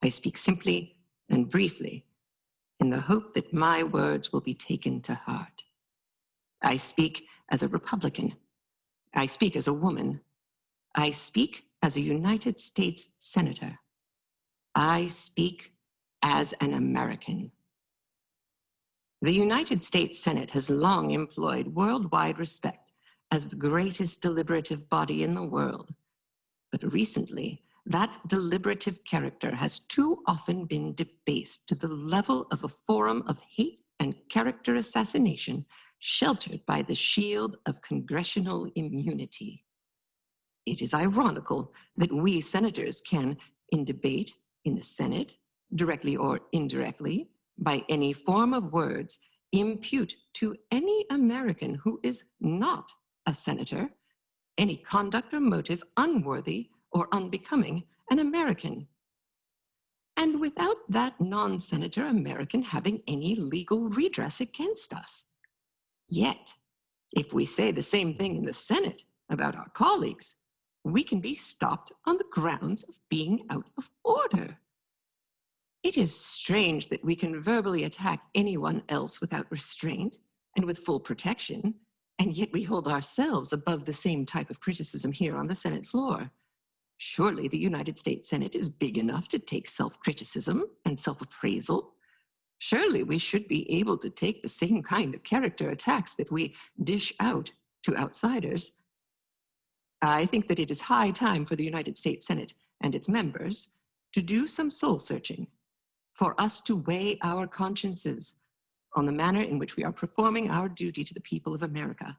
I speak simply and briefly in the hope that my words will be taken to heart. I speak as a Republican. I speak as a woman. I speak as a United States Senator. I speak as an American. The United States Senate has long employed worldwide respect as the greatest deliberative body in the world. But recently, that deliberative character has too often been debased to the level of a forum of hate and character assassination sheltered by the shield of congressional immunity. It is ironical that we senators can, in debate in the Senate, directly or indirectly, by any form of words, impute to any American who is not a senator any conduct or motive unworthy or unbecoming an American. And without that non-senator American having any legal redress against us. Yet, if we say the same thing in the Senate about our colleagues, we can be stopped on the grounds of being out of order. It is strange that we can verbally attack anyone else without restraint and with full protection, and yet we hold ourselves above the same type of criticism here on the Senate floor. Surely the United States Senate is big enough to take self-criticism and self-appraisal. Surely we should be able to take the same kind of character attacks that we dish out to outsiders. I think that it is high time for the United States Senate and its members to do some soul searching, for us to weigh our consciences on the manner in which we are performing our duty to the people of America,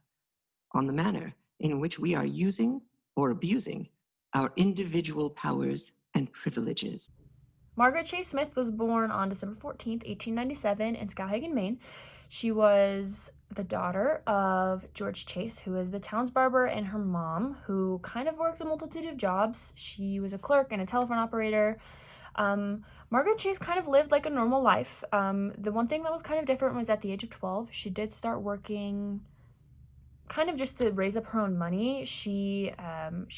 on the manner in which we are using or abusing our individual powers and privileges. Margaret Chase Smith was born on December 14th, 1897 in Skowhegan, Maine. She was the daughter of George Chase, who is the town's barber, and her mom, who kind of worked a multitude of jobs. She was a clerk and a telephone operator. Margaret Chase kind of lived like a normal life. The one thing that was kind of different was at the age of 12, she did start working kind of just to raise up her own money. She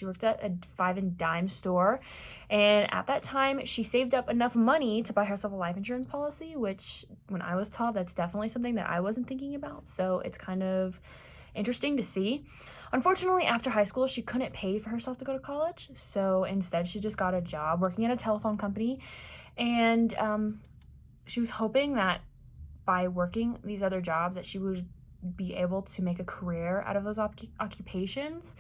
worked at a 5 and dime store, and at that time she saved up enough money to buy herself a life insurance policy, which when I was taught, that's definitely something that I wasn't thinking about. So it's kind of interesting to see. Unfortunately, after high school, she couldn't pay for herself to go to college, so instead she just got a job working at a telephone company, and she was hoping that by working these other jobs that she would be able to make a career out of those occupations.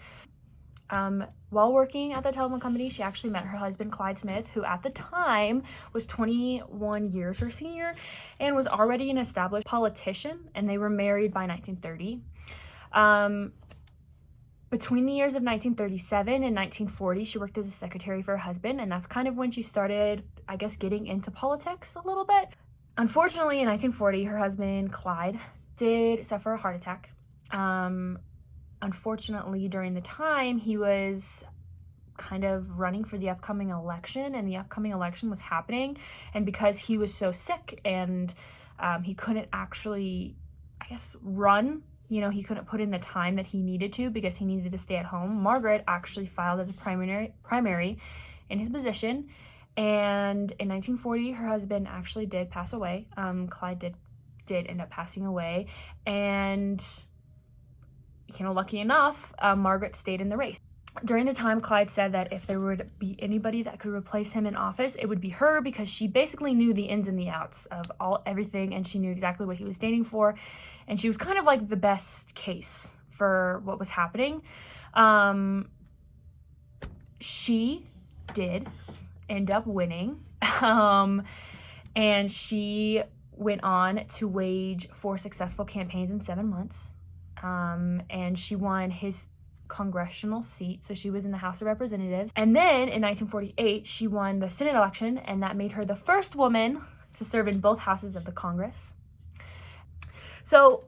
While working at the telephone company, she actually met her husband, Clyde Smith, who at the time was 21 years her senior and was already an established politician, and they were married by 1930. Between the years of 1937 and 1940, she worked as a secretary for her husband, and that's kind of when she started, I guess, getting into politics a little bit. Unfortunately, in 1940, her husband, Clyde, did suffer a heart attack. Unfortunately, during the time, he was kind of running for the upcoming election, and the upcoming election was happening, and because he was so sick and he couldn't actually, I guess, run, he couldn't put in the time that he needed to because he needed to stay at home, Margaret actually filed as a primary in his position, and in 1940, her husband actually did pass away. Clyde did end up passing away, and lucky enough, Margaret stayed in the race. During the time, Clyde said that if there would be anybody that could replace him in office, it would be her, because she basically knew the ins and the outs of everything, and she knew exactly what he was standing for, and she was kind of like the best case for what was happening. She did end up winning, and she went on to wage 4 successful campaigns in 7 months, and she won his congressional seat, so she was in the House of Representatives. And then in 1948, she won the Senate election, and that made her the first woman to serve in both houses of the Congress. So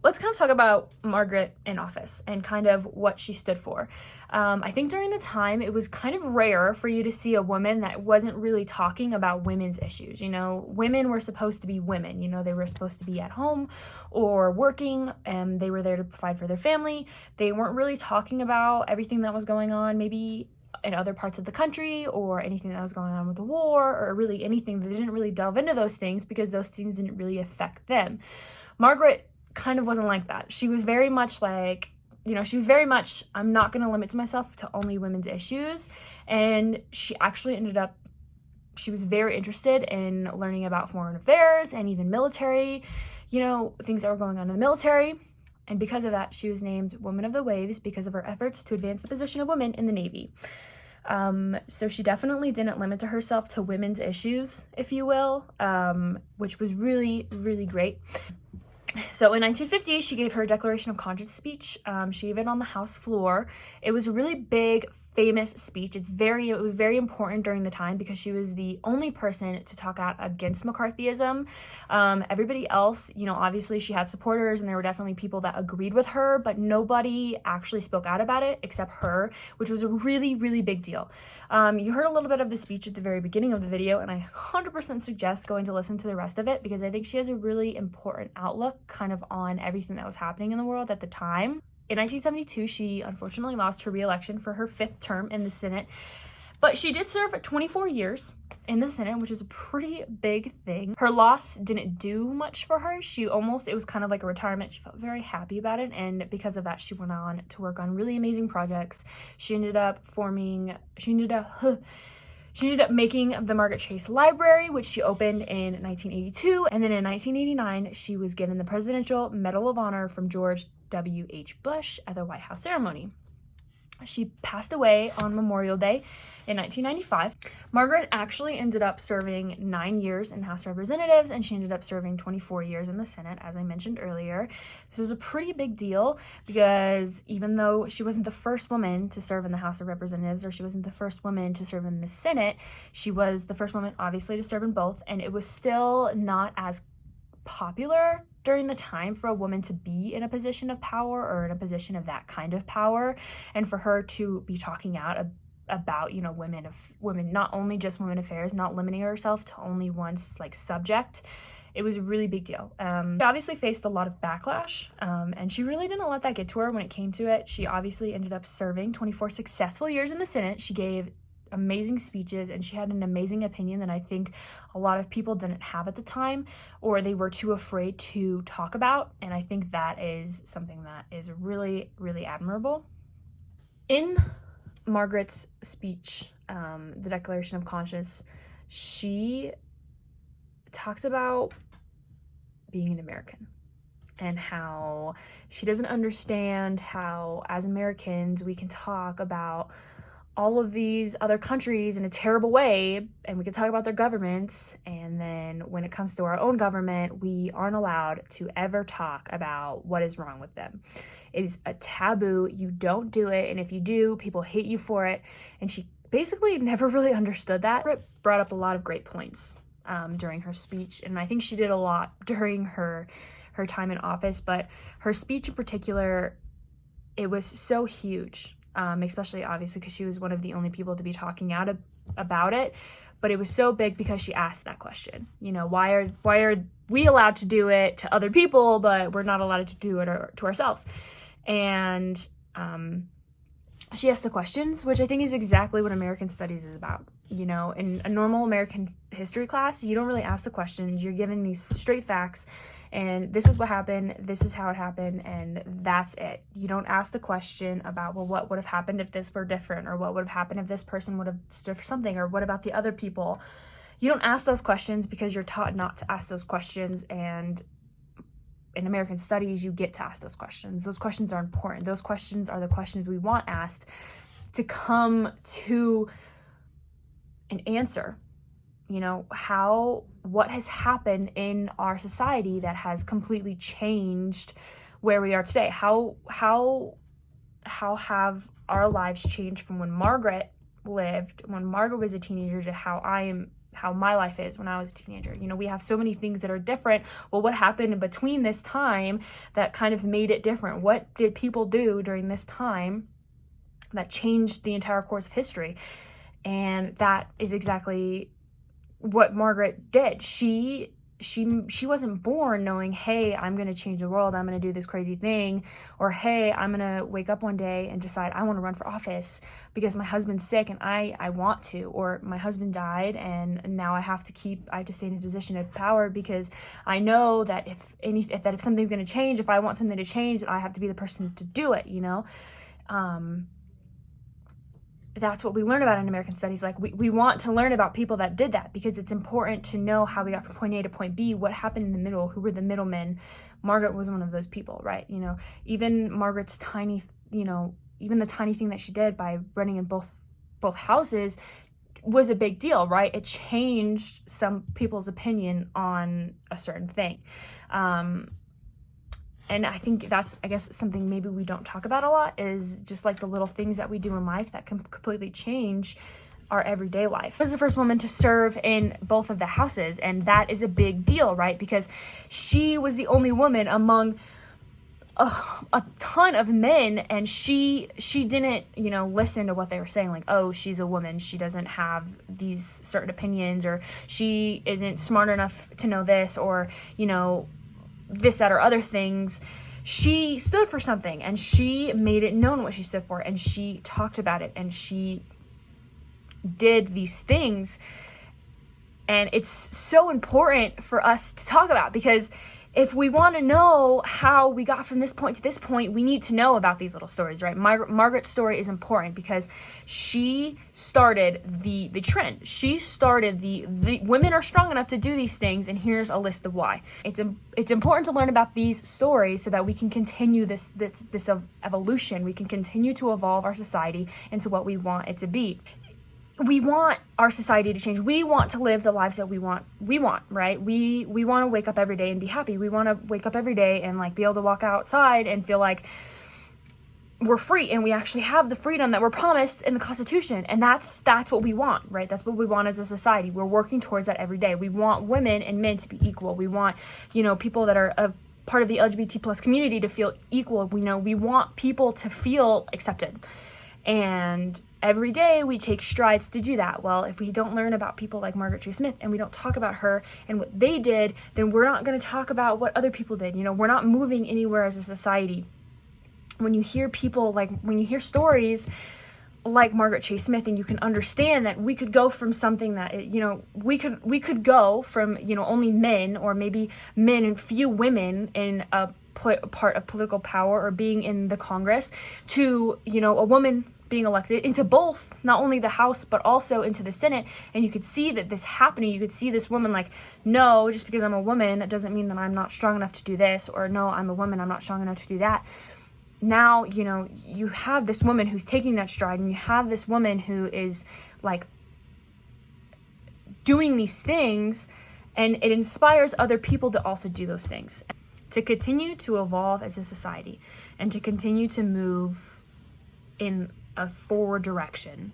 let's kind of talk about Margaret in office and kind of what she stood for. I think during the time, it was kind of rare for you to see a woman that wasn't really talking about women's issues. Women were supposed to be women. They were supposed to be at home or working, and they were there to provide for their family. They weren't really talking about everything that was going on, maybe in other parts of the country or anything that was going on with the war or really anything. They didn't really delve into those things because those things didn't really affect them. Margaret kind of wasn't like that. She was very much like, I'm not going to limit myself to only women's issues. And she actually she was very interested in learning about foreign affairs and even military, things that were going on in the military. And because of that, she was named Woman of the Waves because of her efforts to advance the position of women in the Navy. So she definitely didn't limit herself to women's issues, if you will, which was really, really great. So in 1950, she gave her Declaration of Conscience speech. She gave it on the House floor. It was a really big, famous speech. It was very important during the time because she was the only person to talk out against McCarthyism. Everybody else, obviously she had supporters and there were definitely people that agreed with her, but nobody actually spoke out about it except her, which was a really, really big deal. You heard a little bit of the speech at the very beginning of the video, and I 100% suggest going to listen to the rest of it because I think she has a really important outlook kind of on everything that was happening in the world at the time. In 1972, she unfortunately lost her re-election for her 5th term in the Senate, but she did serve 24 years in the Senate, which is a pretty big thing. Her loss didn't do much for her. It was kind of like a retirement. She felt very happy about it, and because of that, she went on to work on really amazing projects. She ended up making the Margaret Chase Library, which she opened in 1982. And then in 1989, she was given the Presidential Medal of Honor from George W.H. Bush at the White House ceremony. She passed away on Memorial Day in 1995. Margaret actually ended up serving 9 years in the House of Representatives, and she ended up serving 24 years in the Senate, as I mentioned earlier. This was a pretty big deal because even though she wasn't the first woman to serve in the House of Representatives, or she wasn't the first woman to serve in the Senate, she was the first woman, obviously, to serve in both, and it was still not as popular during the time for a woman to be in a position of power or in a position of that kind of power, and for her to be talking out about women, not only just women affairs, not limiting herself to only one subject. It was a really big deal. She obviously faced a lot of backlash, and she really didn't let that get to her when it came to it. She obviously ended up serving 24 successful years in the Senate. She gave amazing speeches, and she had an amazing opinion that I think a lot of people didn't have at the time, or they were too afraid to talk about, and I think that is something that is really, really admirable. In Margaret's speech, the Declaration of Conscience, she talks about being an American and how she doesn't understand how, as Americans, we can talk about all of these other countries in a terrible way, and we can talk about their governments, and then when it comes to our own government, we aren't allowed to ever talk about what is wrong with them. It is a taboo. You don't do it, and if you do, people hate you for it. And she basically never really understood that. It brought up a lot of great points during her speech, and I think she did a lot during her time in office, but her speech in particular, it was so huge. Especially obviously because she was one of the only people to be talking out about it, but it was so big because she asked that question. Why are we allowed to do it to other people, but we're not allowed to do it to ourselves? And she asked the questions, which I think is exactly what American Studies is about. In a normal American history class, you don't really ask the questions. You're given these straight facts, and this is what happened, this is how it happened, and that's it. You don't ask the question about, well, what would have happened if this were different, or what would have happened if this person would have stood for something, or what about the other people? You don't ask those questions because you're taught not to ask those questions, and in American Studies, you get to ask those questions. Those questions are important. Those questions are the questions we want asked to come to an answer. What has happened in our society that has completely changed where we are today? How have our lives changed from when Margaret lived, when Margaret was a teenager, to how my life is when I was a teenager? We have so many things that are different. Well, what happened in between this time that kind of made it different? What did people do during this time that changed the entire course of history? And that is exactly what Margaret did. She she wasn't born knowing, hey, I'm going to change the world, I'm going to do this crazy thing, or hey, I'm going to wake up one day and decide I want to run for office because my husband's sick and I want to, or my husband died and now I have to stay in his position of power because I know that if something's going to change, if I want something to change, that I have to be the person to do it, you know? That's what we learn about in American studies. Like, we want to learn about people that did that because it's important to know how we got from point A to point B, what happened in the middle, who were the middlemen. Margaret was one of those people, right? You know, even Margaret's even the tiny thing that she did by running in both houses was a big deal, right? It changed some people's opinion on a certain thing. And I think that's, I guess, something maybe we don't talk about a lot, is just like the little things that we do in life that can completely change our everyday life. I was the first woman to serve in both of the houses, and that is a big deal, right? Because she was the only woman among a ton of men, and she didn't, listen to what they were saying, like, oh, she's a woman, she doesn't have these certain opinions, or she isn't smart enough to know this, or, this, that, or other things. She stood for something, and she made it known what she stood for, and she talked about it, and she did these things. And it's so important for us to talk about, because if we want to know how we got from this point to this point, we need to know about these little stories, right? Margaret's story is important because she started the trend. She started the women are strong enough to do these things, and here's a list of why. It's important to learn about these stories so that we can continue this evolution. We can continue to evolve our society into what we want it to be. We want our society to change. We want to live the lives that we want, right? We want to wake up every day and be happy. We want to wake up every day and like be able to walk outside and feel like we're free, and we actually have the freedom that we're promised in the Constitution. And that's what we want, right? That's what we want as a society. We're working towards that every day. We want women and men to be equal. We want, people that are a part of the LGBT plus community to feel equal. We want people to feel accepted. And every day we take strides to do that. Well, if we don't learn about people like Margaret Chase Smith, and we don't talk about her and what they did, then we're not going to talk about what other people did. We're not moving anywhere as a society. When you hear stories like Margaret Chase Smith, and you can understand that we could go from something that, we could go from, only men, or maybe men and few women in a part of political power or being in the Congress, to, a woman being elected into both, not only the House, but also into the Senate. And you could see that this happening. You could see this woman like, no, just because I'm a woman, it doesn't mean that I'm not strong enough to do this, or no, I'm a woman, I'm not strong enough to do that. Now, you have this woman who's taking that stride, and you have this woman who is like doing these things, and it inspires other people to also do those things, to continue to evolve as a society, and to continue to move in a forward direction.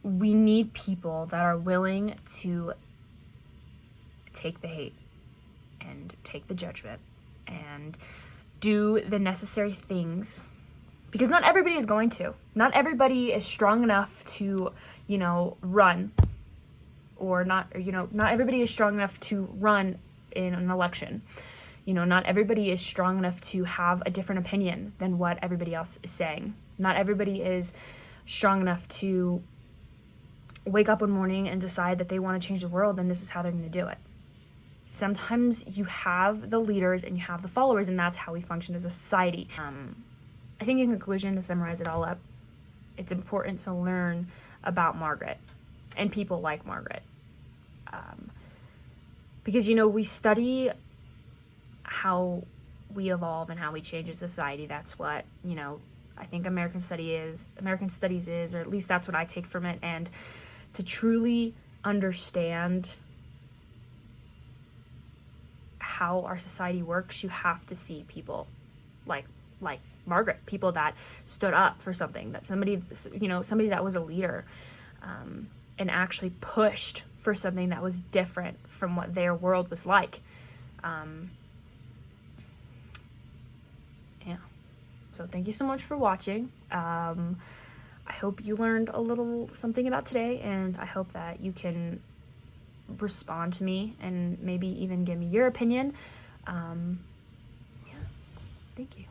We need people that are willing to take the hate and take the judgment and do the necessary things, because not everybody is going to. Not everybody is strong enough to, run, or not everybody is strong enough to run in an election. Not everybody is strong enough to have a different opinion than what everybody else is saying. Not everybody is strong enough to wake up one morning and decide that they want to change the world, and this is how they're going to do it. Sometimes you have the leaders and you have the followers, and that's how we function as a society. I think in conclusion, to summarize it all up, it's important to learn about Margaret and people like Margaret. Because, we study how we evolve and how we change as a society. That's what, I think American studies is, or at least that's what I take from it. And to truly understand how our society works, you have to see people like Margaret, people that stood up for something, that somebody that was a leader, and actually pushed for something that was different from what their world was like. So thank you so much for watching. I hope you learned a little something about today, and I hope that you can respond to me and maybe even give me your opinion. Yeah, thank you.